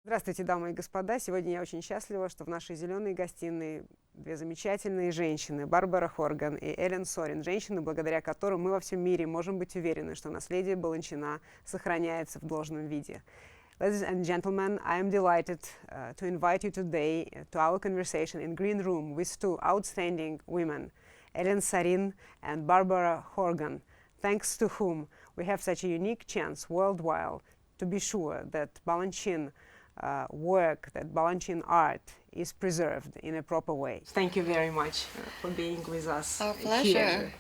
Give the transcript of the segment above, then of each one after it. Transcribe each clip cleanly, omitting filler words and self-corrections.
Здравствуйте, дамы и господа. Сегодня я очень счастлива, что в нашей зеленой гостиной две замечательные женщины, Барбара Хорган и Элен Соррен, женщины, благодаря которым мы во всем мире можем быть уверены, что наследие Баланчина сохраняется в должном виде. Ladies and gentlemen, I am delighted to invite you today to our conversation in Green Room with two outstanding women, Элен Соррен and Барбара Хорган, thanks to whom we have such a unique chance worldwide to be sure that Balanchine work, that Balanchine art is preserved in a proper way. Thank you very much for being with us. Our pleasure. Here.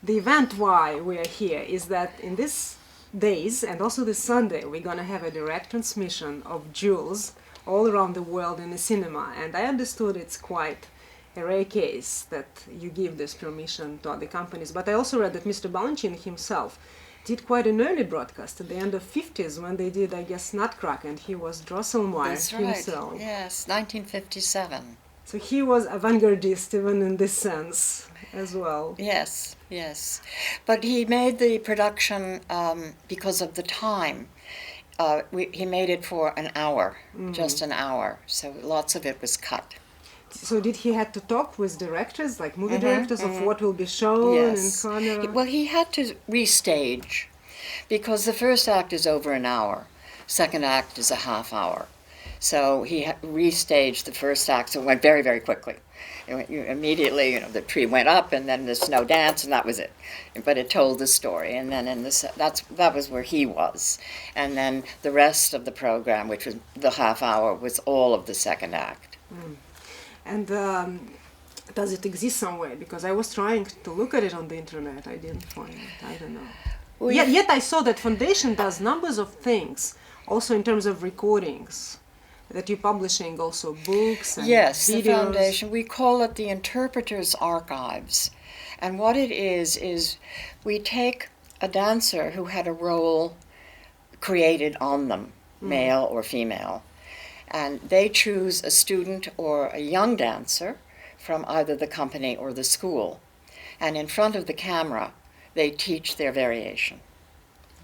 The event why we are here is that in these days and also this Sunday we're going to have a direct transmission of jewels all around the world in the cinema, and I understood it's quite a rare case that you give this permission to other companies, but I also read that Mr. Balanchine himself did quite an early broadcast at the end of 50s when they did, I guess, Nutcracker, and he was Drosselmeyer himself. Right. Yes, 1957. So he was avant-gardist even in this sense as well. Yes, yes. But he made the production because of the time. He made it for an hour, just an hour, so lots of it was cut. So did he have to talk with directors, like movie directors, of what will be shown Yes. and kind of... Well, he had to restage because the first act is over an hour, second act is a half hour. So he restaged the first act, so it went very, very quickly. Immediately, the tree went up, and then the snow dance, and that was it. But it told the story, and then that was where he was. And then the rest of the program, which was the half hour, was all of the second act. And does it exist somewhere? Because I was trying to look at it on the internet. I didn't find it. I don't know. Yet I saw that Foundation does numbers of things, also in terms of recordings, that you're publishing also books and yes, videos. The Foundation. We call it the Interpreters' Archives. And what it is we take a dancer who had a role created on them, male or female, and they choose a student or a young dancer from either the company or the school. And in front of the camera, they teach their variation.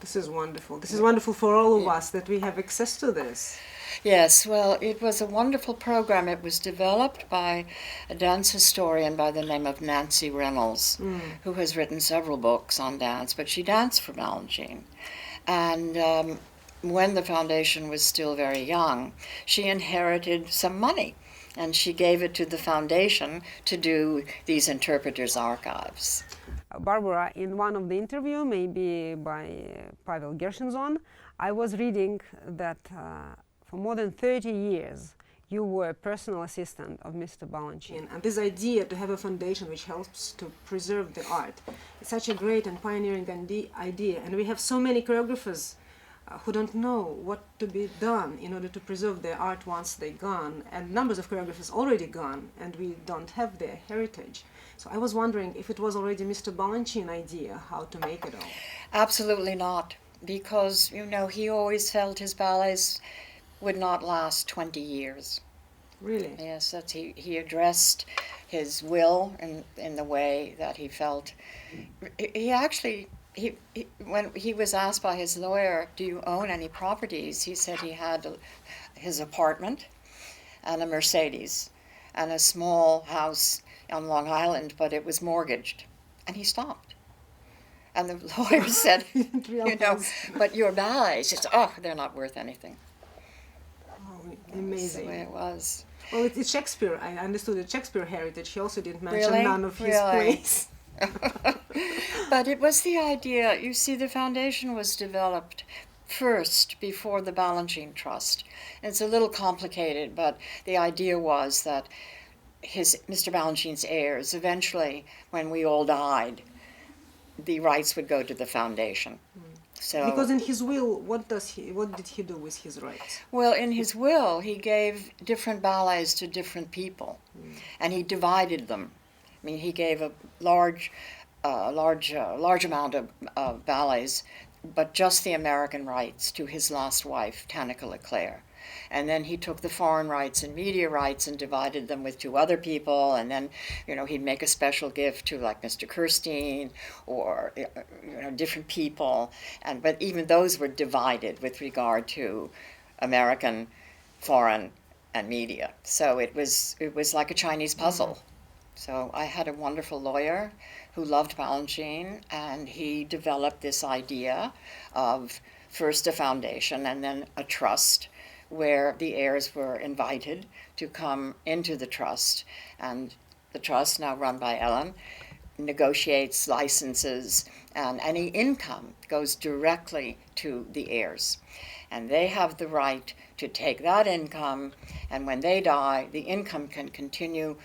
This is wonderful. This is wonderful for all of us that we have access to this. Yes, well, it was a wonderful program. It was developed by a dance historian by the name of Nancy Reynolds, who has written several books on dance, but she danced for Balanchine. And when the Foundation was still very young, she inherited some money, and she gave it to the Foundation to do these interpreters' archives. Barbara, in one of the interview, maybe by Pavel Gershenzon, I was reading that for more than 30 years you were a personal assistant of Mr. Balanchine. And this idea to have a foundation which helps to preserve the art is such a great and pioneering idea, and we have so many choreographers who don't know what to be done in order to preserve their art once they're gone, and numbers of choreographers already gone, and we don't have their heritage. So I was wondering if it was already Mr. Balanchine idea how to make it all. Absolutely not, because, he always felt his ballets would not last 20 years. Really? Yes, he addressed his will in the way that he felt. When he was asked by his lawyer, do you own any properties, he said he had his apartment and a Mercedes and a small house on Long Island, but it was mortgaged. And he stopped. And the lawyer said, but your ballets, he said, they're not worth anything. Oh, amazing. That's the way it was. Well, it's Shakespeare. I understood the Shakespeare heritage. He also didn't mention Really? none of his plays. But it was the idea, you see, the Foundation was developed first before the Balanchine Trust. It's a little complicated, but the idea was that Mr. Balanchine's heirs, eventually, when we all died, the rights would go to the Foundation. So, because in his will, what did he do with his rights? Well, in his will, he gave different ballets to different people, and he divided them. I mean, he gave a large amount of ballets, but just the American rights to his last wife, Tanica Leclerc. And then he took the foreign rights and media rights and divided them with two other people, and then, he'd make a special gift to, like, Mr. Kirstein or, different people. But even those were divided with regard to American foreign and media. So it was like a Chinese puzzle. So I had a wonderful lawyer who loved Balanchine, and he developed this idea of first a foundation and then a trust, where the heirs were invited to come into the trust. And the trust, now run by Ellen, negotiates licenses, and any income goes directly to the heirs. And they have the right to take that income, and when they die, the income can continue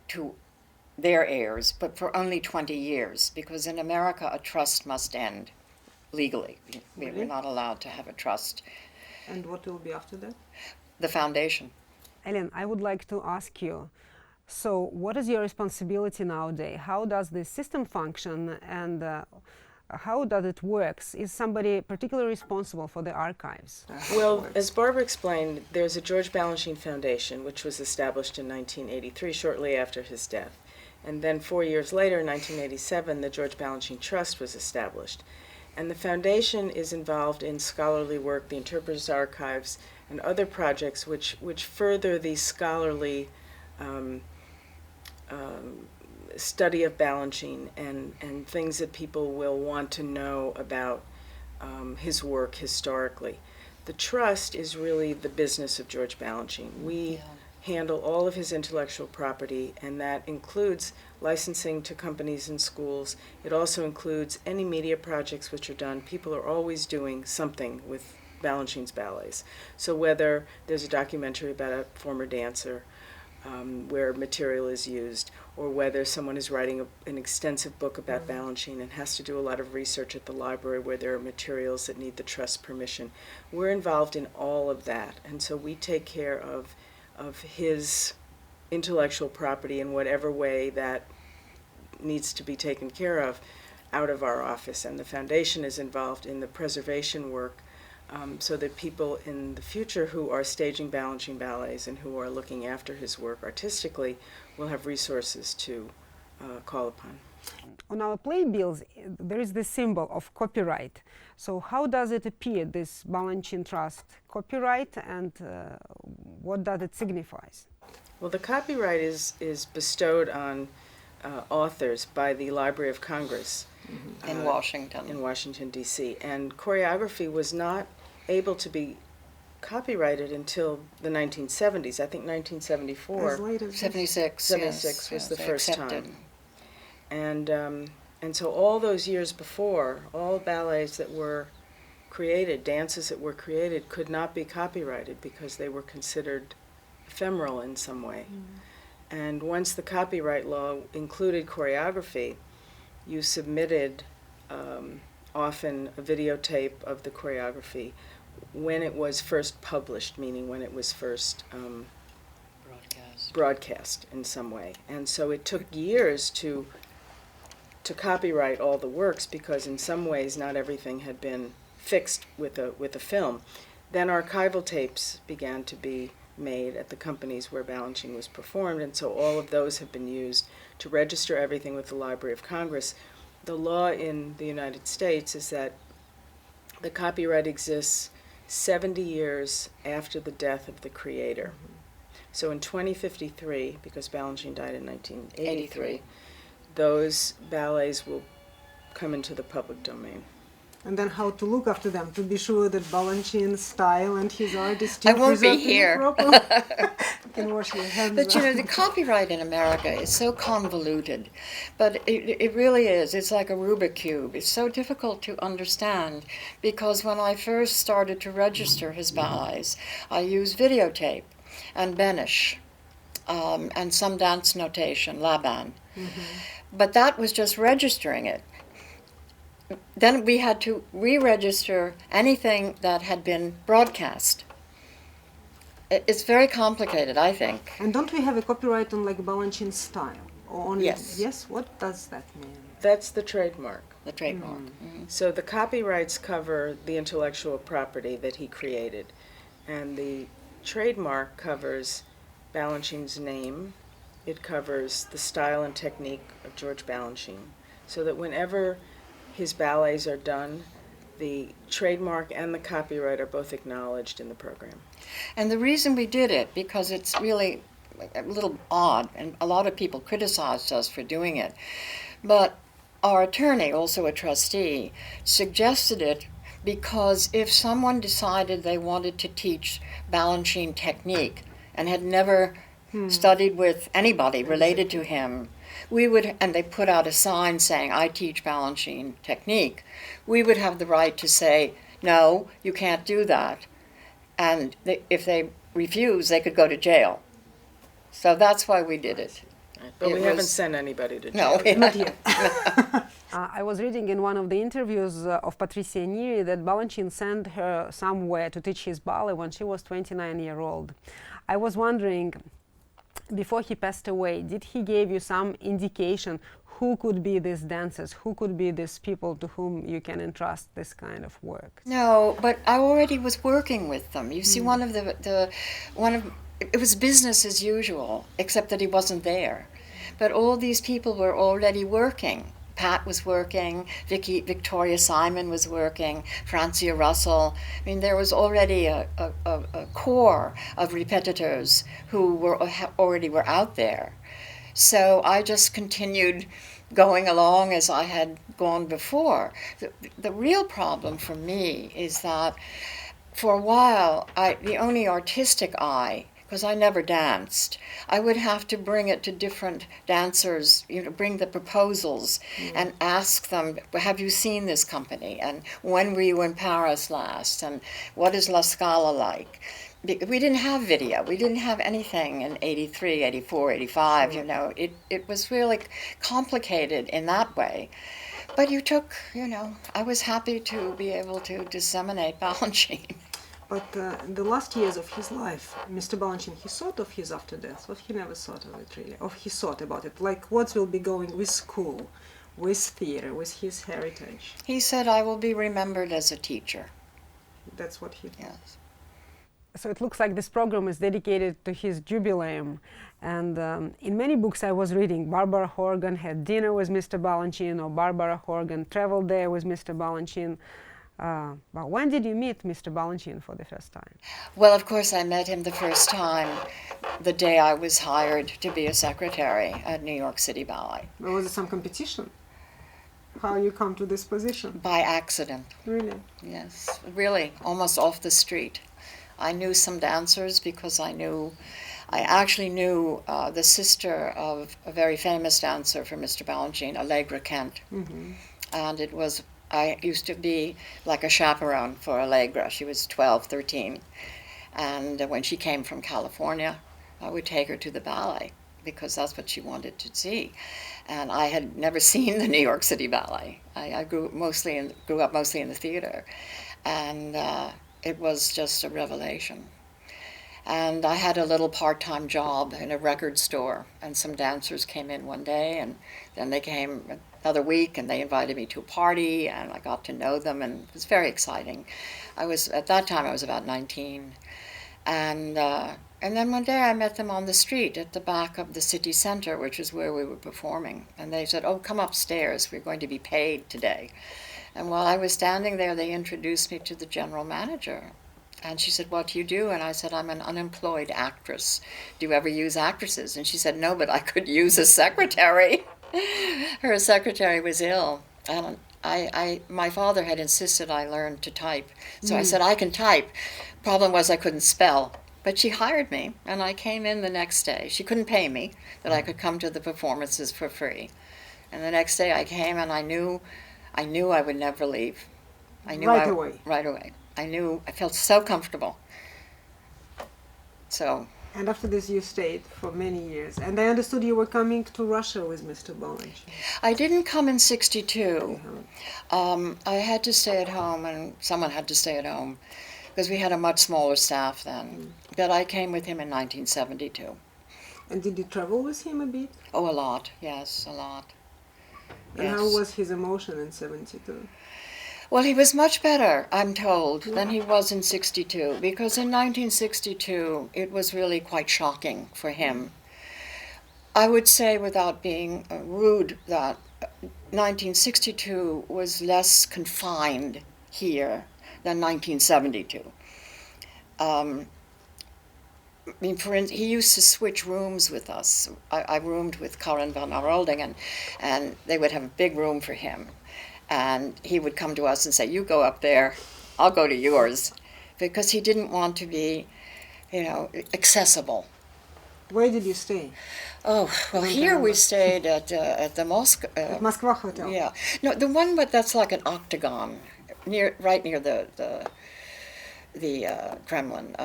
to their heirs, but for only 20 years, because in America a trust must end legally. We're not allowed to have a trust. And what will be after that? The foundation. Ellen, I would like to ask you, so what is your responsibility nowadays? How does the system function, and how does it work? Is somebody particularly responsible for the archives? Well, as Barbara explained, there's a George Balanchine Foundation, which was established in 1983, shortly after his death. And then 4 years later, in 1987, the George Balanchine Trust was established. And the foundation is involved in scholarly work, the Interpreter's Archives, and other projects which further the scholarly study of Balanchine and things that people will want to know about his work historically. The trust is really the business of George Balanchine. We handle all of his intellectual property, and that includes licensing to companies and schools. It also includes any media projects which are done. People are always doing something with Balanchine's ballets. So whether there's a documentary about a former dancer where material is used, or whether someone is writing an extensive book about Balanchine and has to do a lot of research at the library where there are materials that need the trust permission, we're involved in all of that. And so we take care of his intellectual property in whatever way that needs to be taken care of out of our office. And the foundation is involved in the preservation work so that people in the future who are staging Balanchine ballets and who are looking after his work artistically will have resources to call upon. On our playbills, there is the symbol of copyright. So how does it appear, this Balanchine Trust copyright, and what does it signify? Well, the copyright is bestowed on authors by the Library of Congress In Washington. in Washington, D.C. And choreography was not able to be copyrighted until the 1970s. I think 1974. As late as 76. 76 was yes, the they first accepted. time. And so all those years before, all ballets that were created, dances that were created, could not be copyrighted because they were considered ephemeral in some way. And once the copyright law included choreography, you submitted often a videotape of the choreography when it was first published, meaning when it was first broadcast in some way. And so it took years to copyright all the works, because in some ways not everything had been fixed with a film. Then archival tapes began to be made at the companies where Balanchine was performed, and so all of those have been used to register everything with the Library of Congress. The law in the United States is that the copyright exists 70 years after the death of the creator. So in 2053, because Balanchine died in 1983, those ballets will come into the public domain. And then how to look after them, to be sure that Balanchine's style and his art is still I won't be preserved here. properly. You can wash your hands. But you know, the copyright in America is so convoluted, but it really is. It's like a Rubik cube. It's so difficult to understand, because when I first started to register his ballets, I used videotape and Benish and some dance notation, Laban. But that was just registering it. Then we had to re-register anything that had been broadcast. It's very complicated, I think. And don't we have a copyright on like Balanchine's style? Or only, Yes. Yes? What does that mean? That's the trademark. The trademark. So the copyrights cover the intellectual property that he created, and the trademark covers Balanchine's name. It covers the style and technique of George Balanchine, so that whenever his ballets are done, the trademark and the copyright are both acknowledged in the program. And the reason we did it, because it's really a little odd, and a lot of people criticized us for doing it, but our attorney, also a trustee, suggested it because if someone decided they wanted to teach Balanchine technique and had never studied with anybody related to him, we would, and they put out a sign saying, I teach Balanchine technique, we would have the right to say, no, you can't do that. And if they refuse, they could go to jail. So that's why we did it. But we haven't was- sent anybody to jail. No, Not yet. I was reading in one of the interviews of Patricia Neri that Balanchine sent her somewhere to teach his ballet when she was 29 years old. I was wondering, before he passed away, did he give you some indication who could be these dancers, who could be these people to whom you can entrust this kind of work? No, but I already was working with them. You see, it was business as usual, except that he wasn't there. But all these people were already working. Pat was working, Victoria Simon was working, Francia Russell. I mean, there was already a core of repetitors who already were out there. So I just continued going along as I had gone before. The real problem for me is that for a while, the only artistic eye, because I never danced, I would have to bring it to different dancers, bring the proposals and ask them, have you seen this company? And when were you in Paris last? And what is La Scala like? We didn't have video. We didn't have anything in 83, 84, 85, It was really complicated in that way. But I was happy to be able to disseminate Balanchine. But the last years of his life, Mr. Balanchine, he thought of his after death, but he never thought of it really. Or he thought about it, like what will be going with school, with theater, with his heritage. He said, I will be remembered as a teacher. That's what he thought. Yes. So it looks like this program is dedicated to his jubileum. And in many books I was reading, Barbaroi Horgan had dinner with Mr. Balanchine, or Barbaroi Horgan traveled there with Mr. Balanchine. But when did you meet Mr. Balanchine for the first time? Well, of course, I met him the first time the day I was hired to be a secretary at New York City Ballet. But was it some competition? How you come to this position? By accident. Really? Yes, really, almost off the street. I knew some dancers because I actually knew the sister of a very famous dancer for Mr. Balanchine, Allegra Kent. Mm-hmm. And I used to be like a chaperone for Allegra. She was 12, 13. And when she came from California, I would take her to the ballet because that's what she wanted to see. And I had never seen the New York City Ballet. I grew up mostly in the theater. And it was just a revelation. And I had a little part-time job in a record store, and some dancers came in one day, and then they came another week, and they invited me to a party, and I got to know them, and it was very exciting. At that time, I was about 19. And then one day I met them on the street at the back of the city center, which is where we were performing. And they said, oh, come upstairs, we're going to be paid today. And while I was standing there, they introduced me to the general manager. And she said, what do you do? And I said, I'm an unemployed actress. Do you ever use actresses? And she said, no, but I could use a secretary. Her secretary was ill. And my father had insisted I learn to type. So I said, I can type. Problem was I couldn't spell. But she hired me, and I came in the next day. She couldn't pay me, but I could come to the performances for free. And the next day I came, and I knew I would never leave. I knew Right away. Right away. I felt so comfortable. So. And after this you stayed for many years. And I understood you were coming to Russia with Mr. Balanchine. I didn't come in 1962. I had to stay at home, and someone had to stay at home, because we had a much smaller staff then. But I came with him in 1972. And did you travel with him a bit? Oh, a lot, yes, a lot. And Yes. how was his emotion in 1972? Well, he was much better, I'm told, than he was in 1962, because in 1962 it was really quite shocking for him. I would say, without being rude, that 1962 was less confined here than 1972. He used to switch rooms with us. I roomed with Karen van Arolding, and they would have a big room for him. And he would come to us and say, you go up there, I'll go to yours, because he didn't want to be, accessible. Where did you stay? Oh, well, here we stayed at the At Moskva Hotel. Yeah. No, the one that's like an octagon, right near the Kremlin.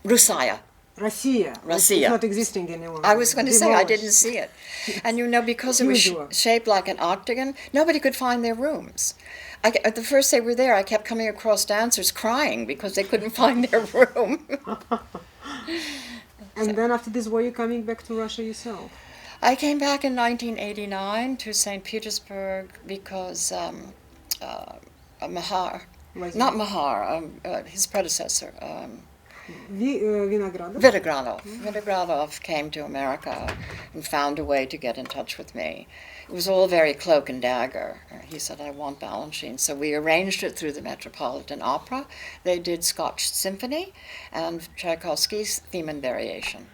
Russia. Россия. It's not existing anymore. I was going to say, I didn't see it. And because it was shaped like an octagon, nobody could find their rooms. The first day we were there, I kept coming across dancers crying because they couldn't find their room. And then after this, were you coming back to Russia yourself? I came back in 1989 to St. Petersburg because Mahar, not Mahar, his predecessor, Vinogradov came to America and found a way to get in touch with me. It was all very cloak and dagger. He said, I want Balanchine. So we arranged it through the Metropolitan Opera. They did Scotch Symphony and Tchaikovsky's Theme and Variation.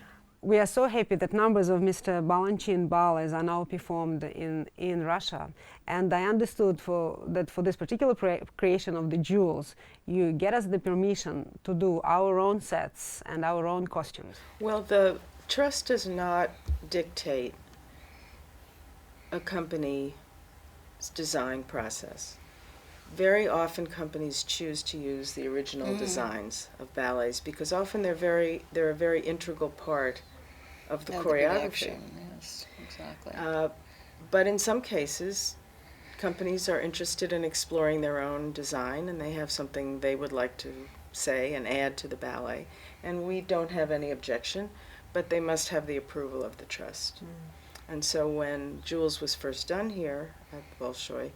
We are so happy that numbers of Mr. Balanchine ballets are now performed in Russia. And I understood that for this particular creation of the Jewels, you get us the permission to do our own sets and our own costumes. Well, the trust does not dictate a company's design process. Very often companies choose to use the original designs of ballets because often they're a very integral part of the choreography. Yes, exactly. But in some cases, companies are interested in exploring their own design and they have something they would like to say and add to the ballet. And we don't have any objection, but they must have the approval of the trust. And so when Jewels was first done here at the Bolshoi,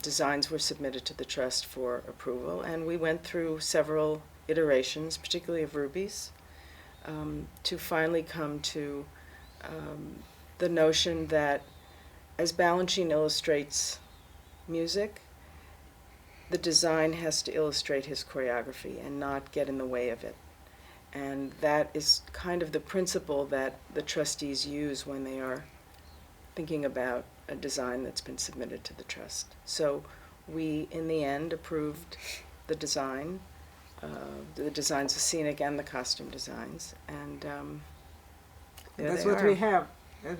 designs were submitted to the trust for approval, and we went through several iterations, particularly of rubies, to finally come to the notion that as Balanchine illustrates music, the design has to illustrate his choreography and not get in the way of it. And that is kind of the principle that the trustees use when they are thinking about a design that's been submitted to the trust. So we, in the end, approved the designs, the scenic and the costume designs, and that's what we have.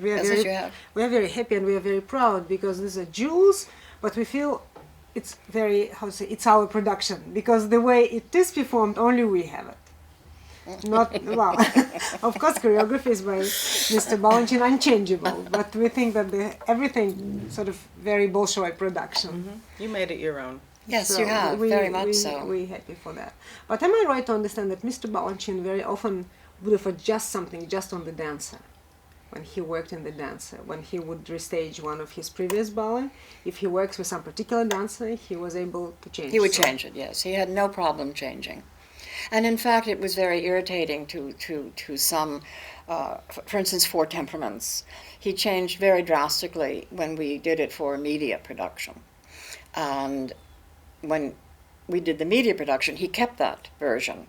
We are very happy and we are very proud because these are jewels, but we feel it's very, it's our production, because the way it is performed, only we have it. Not, well, of course choreography is by Mr. Balanchine unchangeable, but we think that everything sort of very Bolshoi production. You made it your own. Yes, so you have, very much so. We're happy for that. But am I right to understand that Mr. Balanchine very often would have adjusted something just on the dancer? When he worked in the dancer, when he would restage one of his previous ballet, if he works with some particular dancer, he was able to change. He would change it, yes. He had no problem changing. And in fact, it was very irritating to some, for instance, Four Temperaments. He changed very drastically when we did it for a media production. And when we did the media production, he kept that version,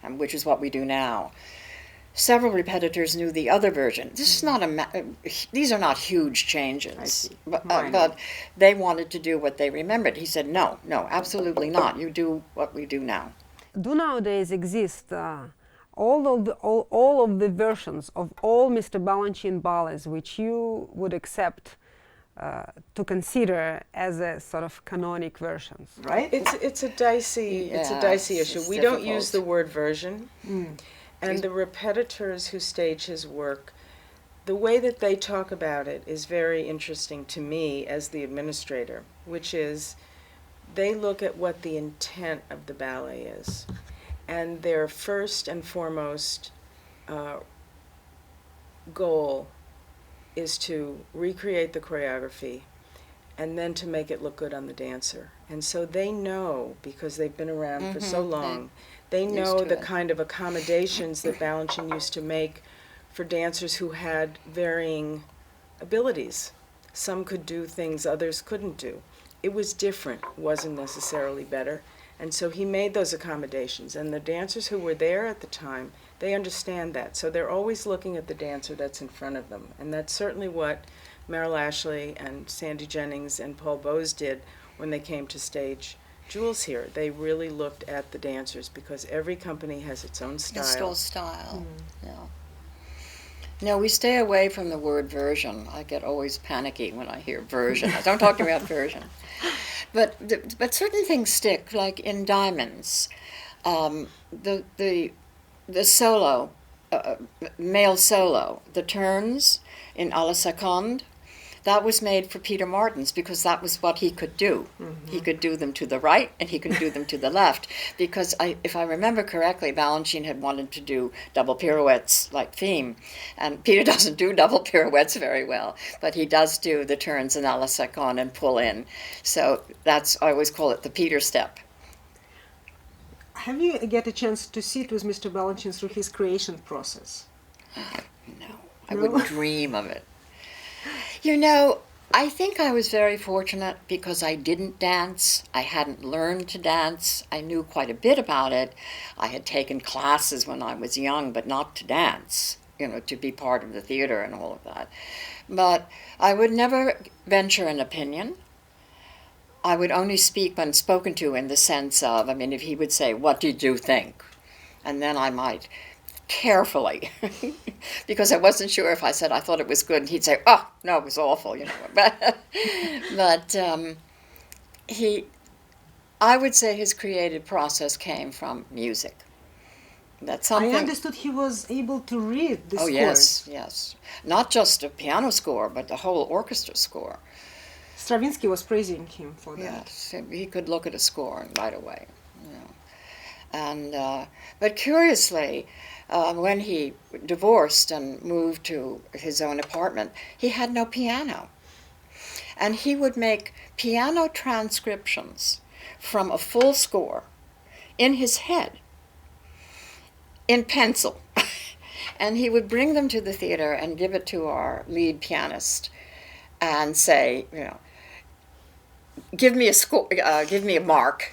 which is what we do now. Several repetitors knew the other version. This is not these are not huge changes, but they wanted to do what they remembered. He said, no, absolutely not. You do what we do now. Do nowadays exist all of the versions of all Mr. Balanchine ballets which you would accept to consider as a sort of canonic versions, right? It's a dicey issue. We don't use the word version. And the repetitors who stage his work, the way that they talk about it is very interesting to me as the administrator, which is they look at what the intent of the ballet is. And their first and foremost goal is to recreate the choreography and then to make it look good on the dancer. And so they know, because they've been around for so long, they know the kind of accommodations that Balanchine used to make for dancers who had varying abilities. Some could do things others couldn't do. it was different, wasn't necessarily better. And so he made those accommodations. And the dancers who were there at the time, they understand that. So they're always looking at the dancer that's in front of them. And that's certainly what Meryl Ashley and Sandy Jennings and Paul Bowes did when they came to stage Jules here. They really looked at the dancers because every company has its own style. Its own style, yeah. No, we stay away from the word version. I get always panicky when I hear version. Don't talk to me about version. But certain things stick, like in Diamonds. The solo, male solo, the turns in A la Seconde, that was made for Peter Martins because that was what he could do. Mm-hmm. He could do them to the right and he could do them to the left. Because if I remember correctly, Balanchine had wanted to do double pirouettes like theme. And Peter doesn't do double pirouettes very well, but he does do the turns in A la Seconde and pull in. So that's, I always call it the Peter step. Have you get a chance to sit with Mr. Balanchine through his creation process? No, I wouldn't dream of it. You know, I think I was very fortunate because I didn't dance. I hadn't learned to dance. I knew quite a bit about it. I had taken classes when I was young, but not to dance, you know, to be part of the theater and all of that. But I would never venture an opinion. I would only speak when spoken to in the sense of, I mean, if he would say, "What did you think?" And then I might carefully, because I wasn't sure if I said I thought it was good, and he'd say, "Oh, no, it was awful," you know. But I would say his creative process came from music. That's something. I understood he was able to read the scores. Oh, yes. Not just a piano score, but the whole orchestra score. Stravinsky was praising him for that. Yes, he could look at a score right away. You know. And but curiously, when he divorced and moved to his own apartment, he had no piano. And he would make piano transcriptions from a full score in his head, in pencil. And he would bring them to the theater and give it to our lead pianist and say, you know, give me a score, give me a mark.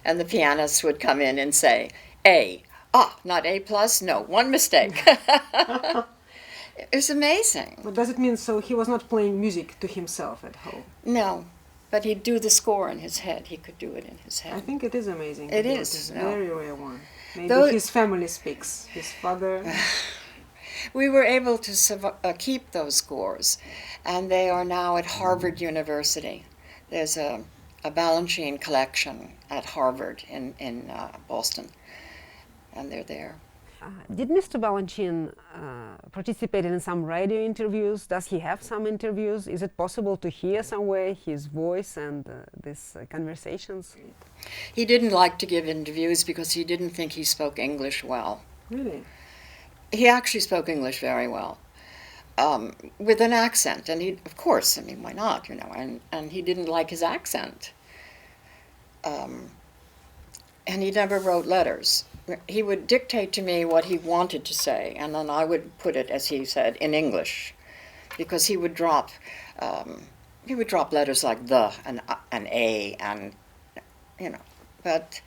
And the pianist would come in and say, A. Ah, not A plus? No, one mistake. It was amazing. But does it mean so he was not playing music to himself at home? No, but he'd do the score in his head. He could do it in his head. I think it is amazing. It is. It's a very rare one. Maybe his family speaks. His father. We were able to keep those scores, and they are now at Harvard University. There's a Balanchine collection at Harvard in Boston, and they're there. Did Mr. Balanchine participate in some radio interviews? Does he have some interviews? Is it possible to hear somewhere his voice and these conversations? He didn't like to give interviews because he didn't think he spoke English well. Really? He actually spoke English very well, with an accent. And he, of course, I mean, why not, you know? And he didn't like his accent. And he never wrote letters. He would dictate to me what he wanted to say, and then I would put it, as he said, in English, because he would drop letters like the and an A, and you know. But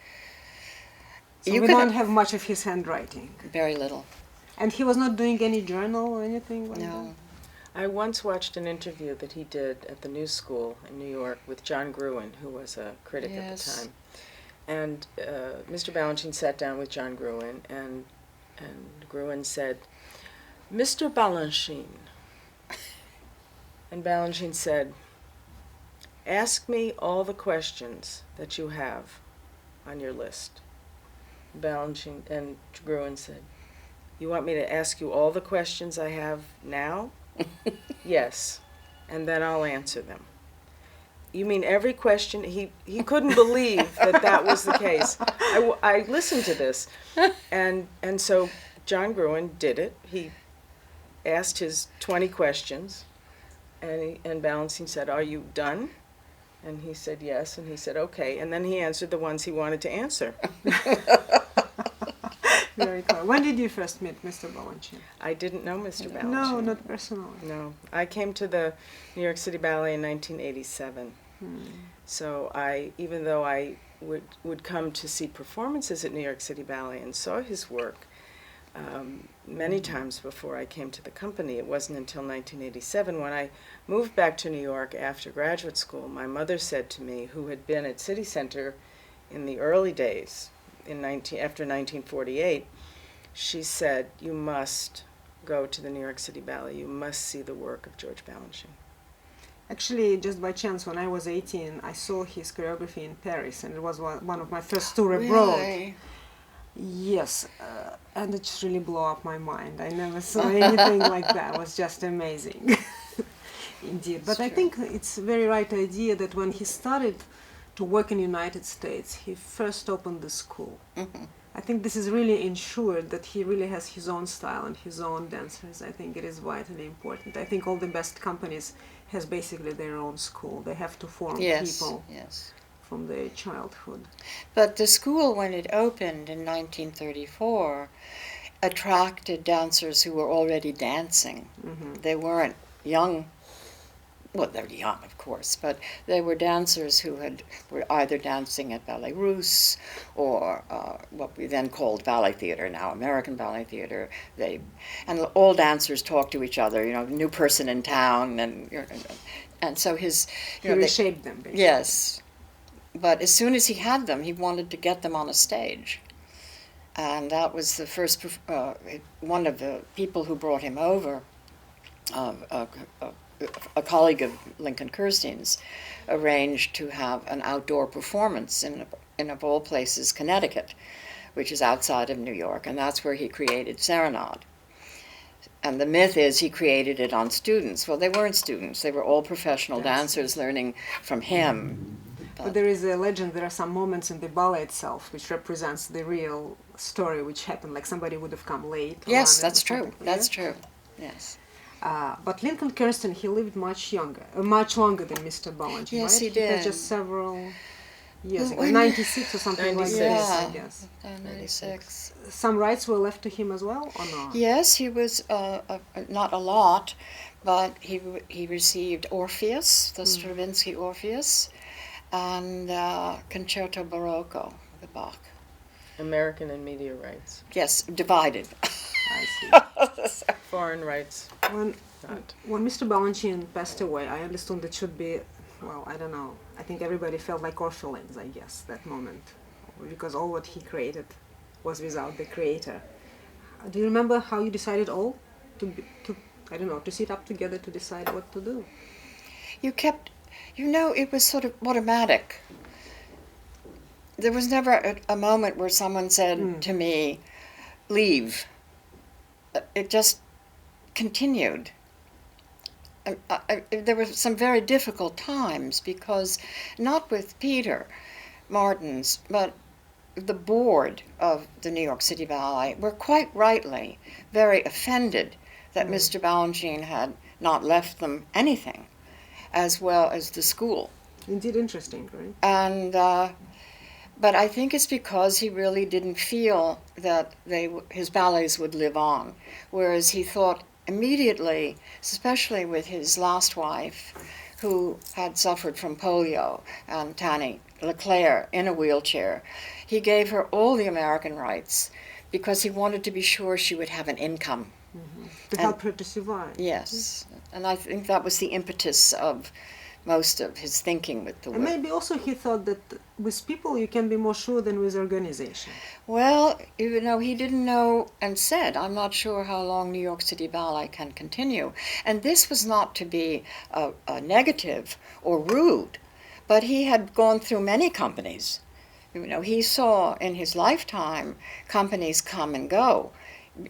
so you we don't have much of his handwriting. Very little. And he was not doing any journal or anything like No. that? I once watched an interview that he did at the News School in New York with John Gruen, who was a critic at the time. And Mr. Balanchine sat down with John Gruen, and Gruen said, "Mr. Balanchine," and Balanchine said, "Ask me all the questions that you have on your list." Balanchine and Gruen said, "You want me to ask you all the questions I have now?" "Yes, and then I'll answer them." "You mean every question?" He couldn't believe that was the case. I listened to this, and so John Gruen did it. He asked his 20 questions, and Balanchine said, "Are you done?" And he said yes, and he said okay, and then he answered the ones he wanted to answer. Very cool. When did you first meet Mr. Balanchine? I didn't know Mr. Balanchine. No, not personally. No, I came to the New York City Ballet in 1987. So even though I would come to see performances at New York City Ballet and saw his work many times before I came to the company, it wasn't until 1987 when I moved back to New York after graduate school. My mother said to me, who had been at City Center in the early days, after 1948, she said, "You must go to the New York City Ballet. You must see the work of George Balanchine." Actually, just by chance, when I was 18, I saw his choreography in Paris, and it was one of my first tour abroad. Really? Yes, and it just really blew up my mind. I never saw anything like that. It was just amazing. Indeed. But I think it's a very right idea that when he started to work in the United States, he first opened the school. Mm-hmm. I think this is really ensured that he really has his own style and his own dancers. I think it is vitally important. I think all the best companies has basically their own school. They have to form people from their childhood. But the school, when it opened in 1934, attracted dancers who were already dancing. Mm-hmm. They weren't young. Well, they were young, of course, but they were dancers who were either dancing at Ballet Russe or what we then called ballet theater, now American Ballet Theater. And all dancers talked to each other, new person in town, and so his... He reshaped them, basically. Yes. But as soon as he had them, he wanted to get them on a stage. And that was the first, one of the people who brought him over, a colleague of Lincoln Kirstein's, arranged to have an outdoor performance in of all places, Connecticut, which is outside of New York, and that's where he created Serenade. And the myth is he created it on students. Well, they weren't students. They were all professional dancers learning from him. But there is a legend, there are some moments in the ballet itself which represents the real story which happened, like somebody would have come late. Yes, that's true. That's true, yes. But Lincoln Kirstein, he lived much longer than Mr. Balanchine, yes, right? He did. Had just several years ago, Well, 96 or something 96. like this, I guess. 96. Some rights were left to him as well, or not? Yes, he was, not a lot, but he received Orpheus, the Stravinsky Orpheus, and Concerto Barocco, the Bach. American and media rights. Yes, divided. I see. Foreign rights. When Mr. Balanchine passed away, I understood it should be, well, I don't know. I think everybody felt like orphanings, I guess, that moment, because all what he created was without the creator. Do you remember how you decided all to sit up together to decide what to do? It was sort of automatic. There was never a moment where someone said to me, leave. It just continued. There were some very difficult times because, not with Peter Martins, but the board of the New York City Ballet were quite rightly very offended that Mr. Balanchine had not left them anything, as well as the school. Indeed interesting, right? And but I think it's because he really didn't feel that his ballets would live on, whereas he thought immediately, especially with his last wife, who had suffered from polio, and Tanny Leclerc in a wheelchair, he gave her all the American rights because he wanted to be sure she would have an income. To help her to survive. Yes, and I think that was the impetus of most of his thinking with the work. And maybe also he thought that with people you can be more sure than with organization. Well, he didn't know and said, I'm not sure how long New York City Ballet can continue. And this was not to be a negative or rude, but he had gone through many companies. He saw in his lifetime companies come and go.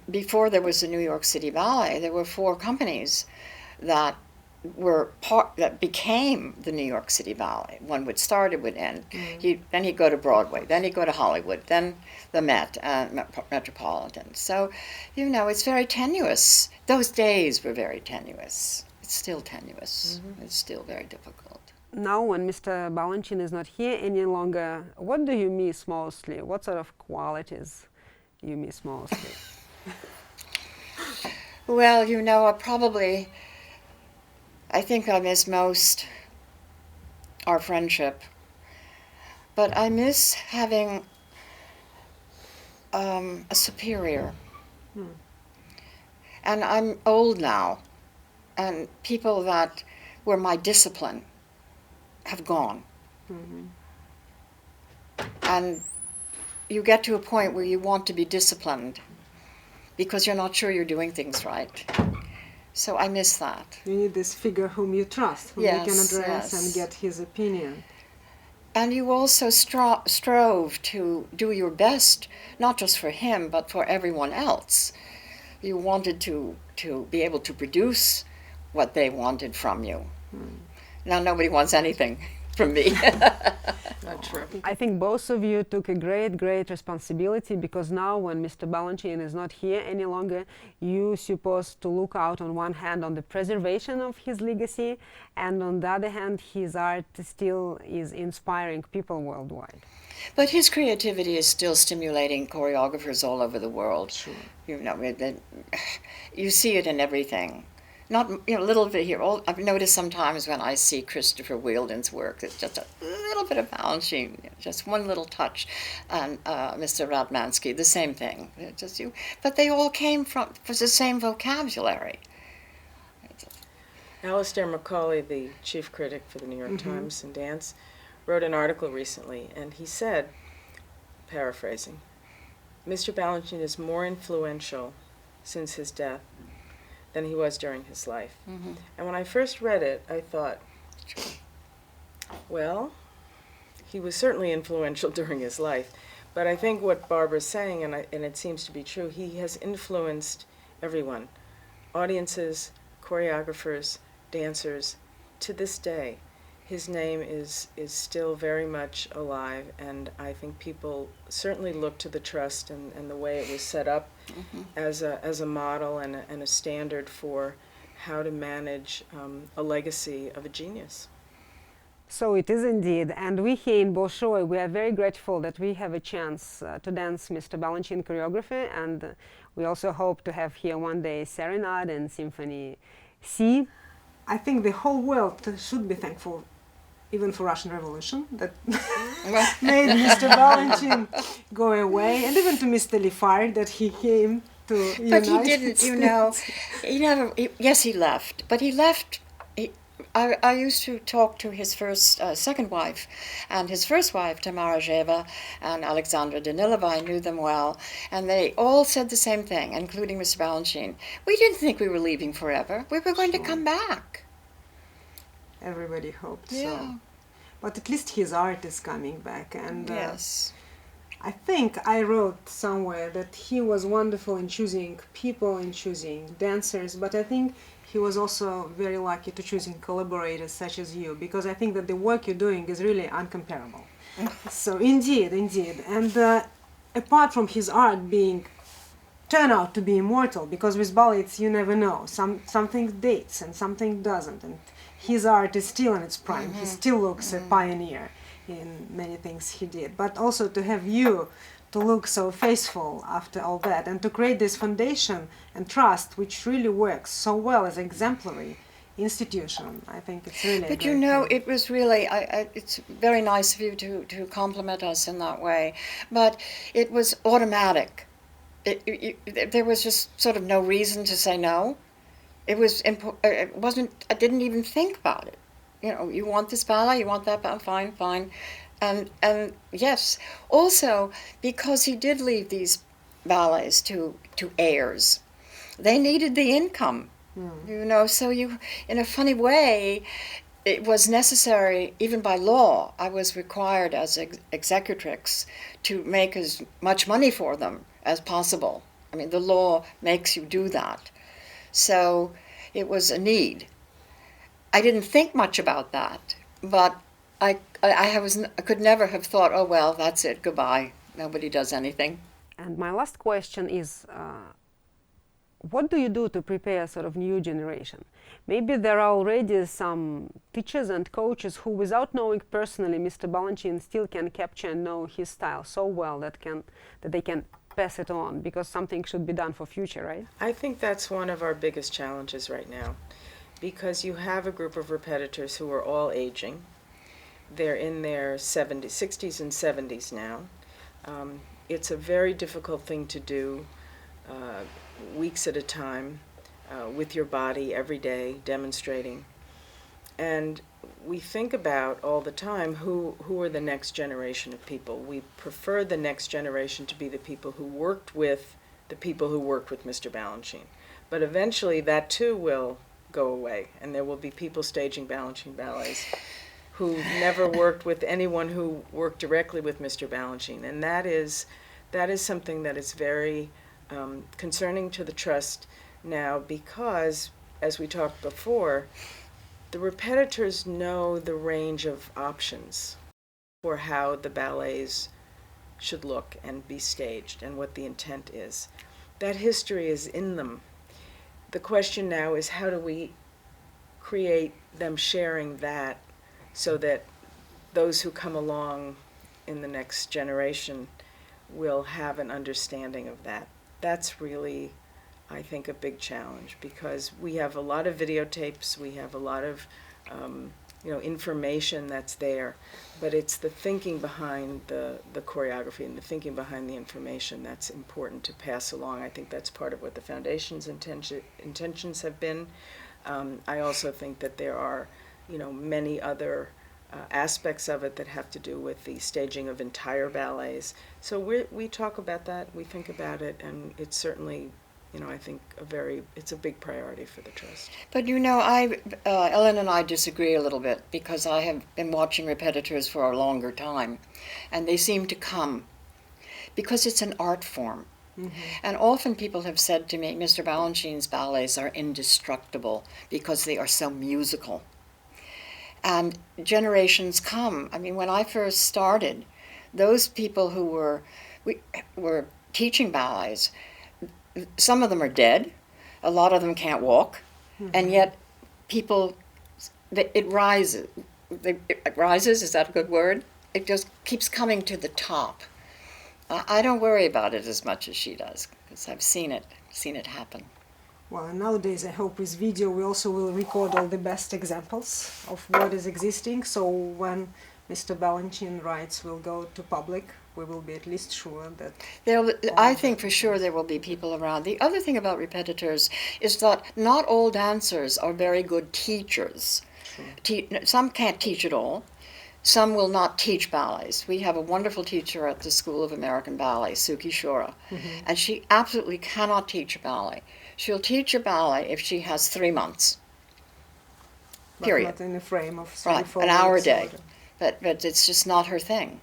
Before there was the New York City Ballet, there were 4 companies that became the New York City Ballet. One would start, it would end. Then he'd go to Broadway, then he'd go to Hollywood, then the Met, Metropolitan. So, it's very tenuous. Those days were very tenuous. It's still tenuous. It's still very difficult. Now, when Mr. Balanchine is not here any longer, what do you miss mostly? What sort of qualities you miss mostly? Well, I think I miss most our friendship. But I miss having a superior. And I'm old now, and people that were my discipline have gone. And you get to a point where you want to be disciplined because you're not sure you're doing things right. So I miss that. You need this figure whom you trust, whom you can address and get his opinion. And you also strove to do your best, not just for him, but for everyone else. You wanted to be able to produce what they wanted from you. Now nobody wants anything from me. Not true. I think both of you took a great responsibility, because now when Mr. Balanchine is not here any longer, you're supposed to look out on one hand on the preservation of his legacy, and on the other hand his art still is inspiring people worldwide. But his creativity is still stimulating choreographers all over the world. Sure. You know, you see it in everything. Not, you know, a little bit here. I've noticed sometimes when I see Christopher Wheeldon's work, it's just a little bit of Balanchine, just one little touch. And Mr. Radmansky, the same thing. But they all came from the same vocabulary. Alistair Macaulay, the chief critic for the New York Times and Dance, wrote an article recently, and he said, paraphrasing, Mr. Balanchine is more influential since his death than he was during his life. And when I first read it, I thought, well, he was certainly influential during his life, but I think what Barbara's saying, and it seems to be true, he has influenced everyone, audiences, choreographers, dancers, to this day. His name is still very much alive, and I think people certainly look to the Trust and the way it was set up as a model and a standard for how to manage a legacy of a genius. So it is indeed, and we here in Bolshoi, we are very grateful that we have a chance to dance Mr. Balanchine choreography, and we also hope to have here one day Serenade and Symphony C. I think the whole world should be thankful, even for Russian Revolution, that made Mr. Balanchine go away, and even to Mr. Lifard, that he came to United But he didn't, States. you know, yes, he left, but he left. I used to talk to his second wife, and his first wife, Tamara Zheva and Alexandra Danilova, I knew them well, and they all said the same thing, including Mr. Balanchine. We didn't think we were leaving forever. We were going to come back. Everybody hoped Yeah. so. But at least his art is coming back, and Yes. I think I wrote somewhere that he was wonderful in choosing people, in choosing dancers, but I think he was also very lucky to choosing collaborators such as you, because I think that the work you're doing is really uncomparable. So indeed. And apart from his art being turn out to be immortal, because with ballets you never know, something dates and something doesn't, and his art is still in its prime. He still looks a pioneer in many things he did. But also to have you to look so faithful after all that, and to create this foundation and trust which really works so well as an exemplary institution. I think it's really But you know, it was really, it's very nice of you to compliment us in that way, but it was automatic. There was just sort of no reason to say no. It wasn't, I didn't even think about it. You know, you want this ballet, you want that ballet, fine. And yes, also because he did leave these ballets to heirs, they needed the income, you know, so you, in a funny way, it was necessary, even by law, I was required as executrix to make as much money for them as possible. I mean, the law makes you do that. So it was a need. I didn't think much about that, but I could never have thought, oh, well, that's it, goodbye. Nobody does anything. And my last question is, what do you do to prepare sort of new generation? Maybe there are already some teachers and coaches who, without knowing personally Mr. Balanchine, still can capture and know his style so well that they can pass it on, because something should be done for future, right? I think that's one of our biggest challenges right now, because you have a group of repetitors who are all aging, They're in their 60s and 70s now. It's a very difficult thing to do, weeks at a time, with your body every day, demonstrating. And we think about all the time who are the next generation of people. We prefer the next generation to be the people who worked with the people who worked with Mr. Balanchine. But eventually that too will go away, and there will be people staging Balanchine ballets who never worked with anyone who worked directly with Mr. Balanchine. And that is something that is very concerning to the Trust now, because, as we talked before, the repetitors know the range of options for how the ballets should look and be staged and what the intent is. That history is in them. The question now is, how do we create them sharing that so that those who come along in the next generation will have an understanding of that. That's really, I think, a big challenge, because we have a lot of videotapes, we have a lot of information that's there, but it's the thinking behind the choreography and the thinking behind the information that's important to pass along. I think that's part of what the Foundation's intentions have been. I also think that there are many other aspects of it that have to do with the staging of entire ballets. So we talk about that, we think about it, and it's certainly, I think it's a big priority for the Trust. But Ellen and I disagree a little bit, because I have been watching repetitors for a longer time, and they seem to come because it's an art form. Mm-hmm. And often people have said to me, Mr. Balanchine's ballets are indestructible because they are so musical. And generations come. I mean, when I first started, those people who were teaching ballets, some of them are dead, a lot of them can't walk, mm-hmm. and yet it rises. It rises, is that a good word? It just keeps coming to the top. I don't worry about it as much as she does, because I've seen it happen. Well, nowadays I hope with video we also will record all the best examples of what is existing, so when Mr. Balanchine rights will go to public, we will be at least sure that... I think for sure there will be people around. The other thing about repetitors is that not all dancers are very good teachers. Some can't teach at all. Some will not teach ballets. We have a wonderful teacher at the School of American Ballet, Suki Shora, mm-hmm. and she absolutely cannot teach a ballet. She'll teach a ballet if she has 3 months. Period. But not in a frame of 3-4 an hour a day. But it's just not her thing.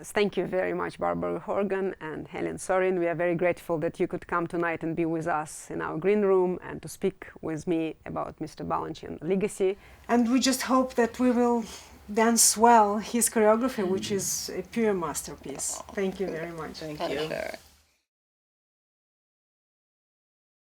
Thank you very much, Barbaroi Horgan and Ellen Sorrin. We are very grateful that you could come tonight and be with us in our Green Room and to speak with me about Mr. Balanchine legacy. And we just hope that we will dance well his choreography, which is a pure masterpiece. Thank you very much. Thank you.